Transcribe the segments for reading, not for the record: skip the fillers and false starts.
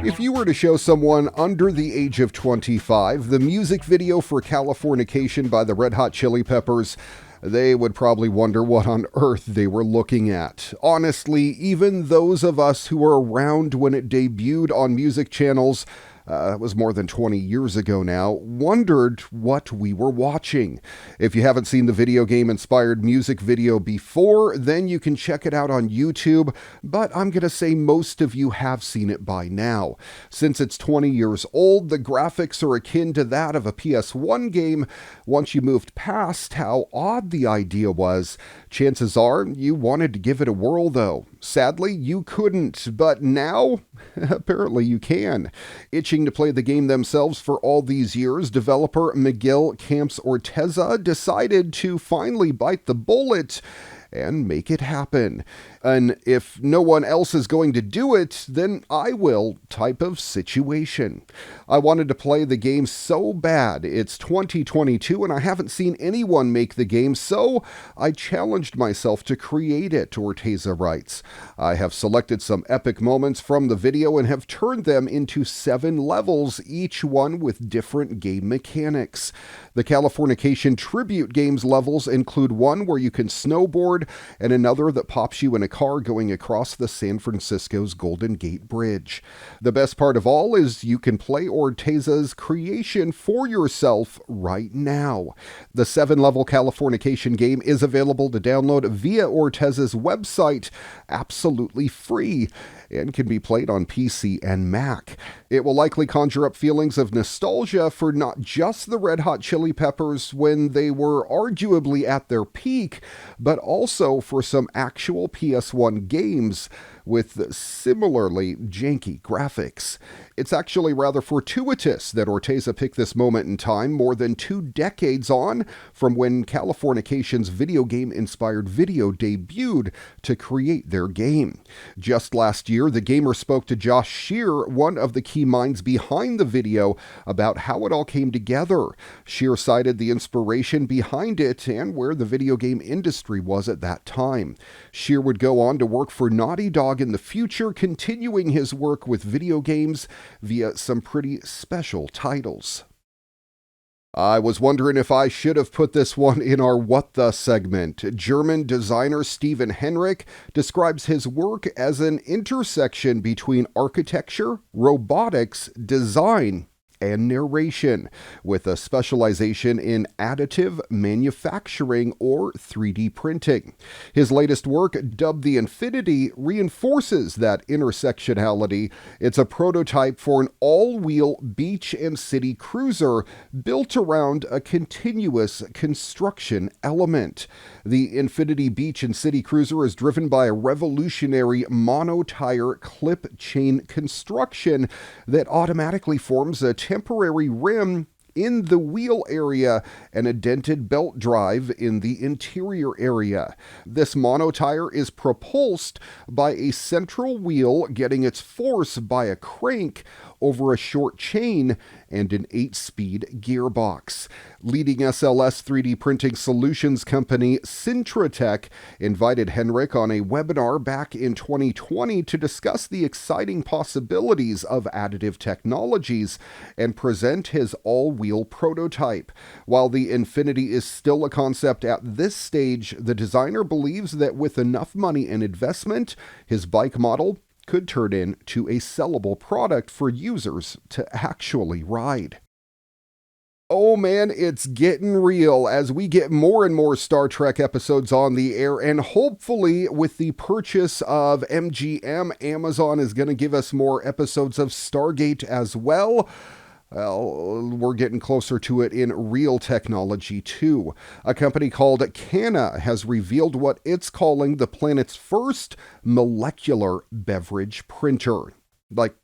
If you were to show someone under the age of 25 the music video for Californication by the Red Hot Chili Peppers, they would probably wonder what on earth they were looking at. Honestly, even those of us who were around when it debuted on music channels, it was more than 20 years ago now, wondered what we were watching. If you haven't seen the video game-inspired music video before, then you can check it out on YouTube, but I'm going to say most of you have seen it by now. Since it's 20 years old, the graphics are akin to that of a PS1 game. Once you moved past how odd the idea was, chances are you wanted to give it a whirl though. Sadly, you couldn't, but now, apparently you can. Itching to play the game themselves for all these years, developer Miguel Camps Orteza decided to finally bite the bullet and make it happen. And if no one else is going to do it, then I will type of situation. I wanted to play the game so bad. It's 2022 and I haven't seen anyone make the game, so I challenged myself to create it, Orteza writes. I have selected some epic moments from the video and have turned them into 7 levels, each one with different game mechanics. The Californication Tribute Games levels include one where you can snowboard and another that pops you in a car going across the San Francisco's Golden Gate Bridge. The best part of all is you can play Orteza's creation for yourself right now. The 7-level Californication game is available to download via Orteza's website, absolutely free, and can be played on PC and Mac. It will likely conjure up feelings of nostalgia for not just the Red Hot Chili Peppers when they were arguably at their peak, but also for some actual PS1 games with similarly janky graphics. It's actually rather fortuitous that Orteza picked this moment in time more than 2 decades on from when Californication's video game-inspired video debuted to create their game. Just last year, the gamer spoke to Josh Shear, one of the key minds behind the video, about how it all came together. Shear cited the inspiration behind it and where the video game industry was at that time. Shear would go on to work for Naughty Dog in the future, continuing his work with video games via some pretty special titles. I was wondering if I should have put this one in our What The segment. German designer Steven Henrik describes his work as an intersection between architecture, robotics, design, and narration, with a specialization in additive manufacturing or 3D printing. His latest work, dubbed the Infinity, reinforces that intersectionality. It's a prototype for an all-wheel beach and city cruiser built around a continuous construction element. The Infinity Beach and City Cruiser is driven by a revolutionary mono-tire clip chain construction that automatically forms a temporary rim in the wheel area and a dented belt drive in the interior area. This monotire is propulsed by a central wheel getting its force by a crank over a short chain and an 8-speed gearbox. Leading SLS 3D printing solutions company Sintratech invited Henrik on a webinar back in 2020 to discuss the exciting possibilities of additive technologies and present his all-wheel prototype. While the Infinity is still a concept at this stage, the designer believes that with enough money and investment, his bike model could turn into a sellable product for users to actually ride. Oh man, it's getting real as we get more and more Star Trek episodes on the air, and hopefully with the purchase of MGM, Amazon is going to give us more episodes of Stargate as well. Well, we're getting closer to it in real technology too. A company called Canna has revealed what it's calling the planet's first molecular beverage printer. Like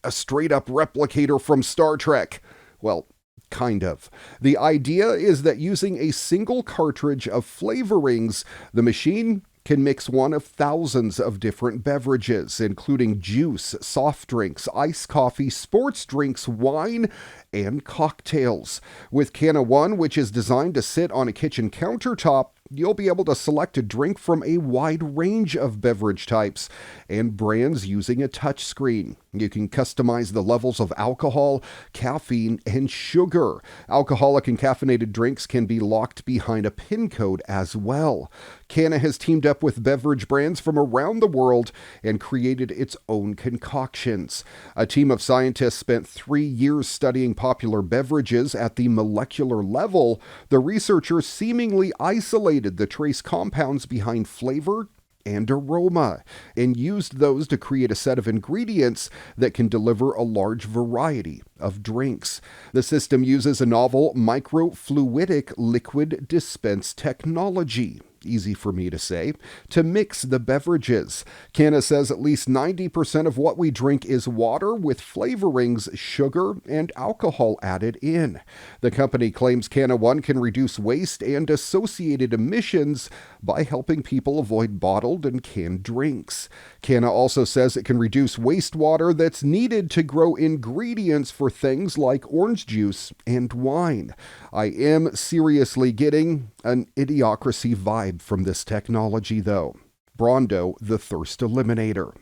a straight up replicator from Star Trek. Well, kind of. The idea is that using a single cartridge of flavorings, the machine can mix one of thousands of different beverages, including juice, soft drinks, iced coffee, sports drinks, wine, and cocktails. With Canna One, which is designed to sit on a kitchen countertop, you'll be able to select a drink from a wide range of beverage types and brands using a touchscreen. You can customize the levels of alcohol, caffeine, and sugar. Alcoholic and caffeinated drinks can be locked behind a PIN code as well. Canna has teamed up with beverage brands from around the world and created its own concoctions. A team of scientists spent 3 years studying popular beverages at the molecular level. The researchers seemingly isolated the trace compounds behind flavor and aroma, and used those to create a set of ingredients that can deliver a large variety of drinks. The system uses a novel microfluidic liquid dispense technology, easy for me to say, to mix the beverages. Canna says at least 90% of what we drink is water with flavorings, sugar, and alcohol added in. The company claims Canna One can reduce waste and associated emissions by helping people avoid bottled and canned drinks. Canna also says it can reduce wastewater that's needed to grow ingredients for things like orange juice and wine. I am seriously getting an Idiocracy vibe from this technology, though. Brawndo, the Thirst Eliminator.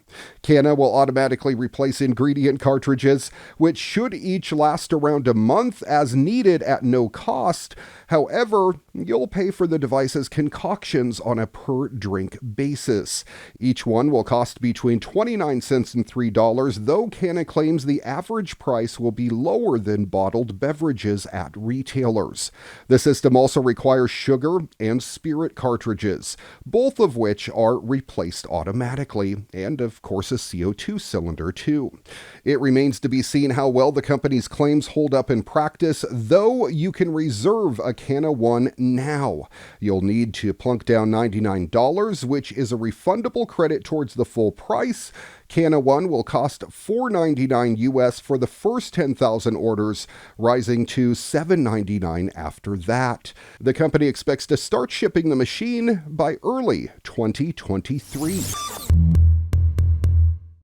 Canna will automatically replace ingredient cartridges, which should each last around a month as needed at no cost. However, you'll pay for the device's concoctions on a per-drink basis. Each one will cost between 29 cents and $3, though Canna claims the average price will be lower than bottled beverages at retailers. The system also requires sugar and spirit cartridges, both of which are replaced automatically, and of course a CO2 cylinder too. It remains to be seen how well the company's claims hold up in practice, though you can reserve a Canna One now. You'll need to plunk down $99, which is a refundable credit towards the full price. Canna One will cost $4.99 US for the first 10,000 orders, rising to $7.99 after that. The company expects to start shipping the machine by early 2023.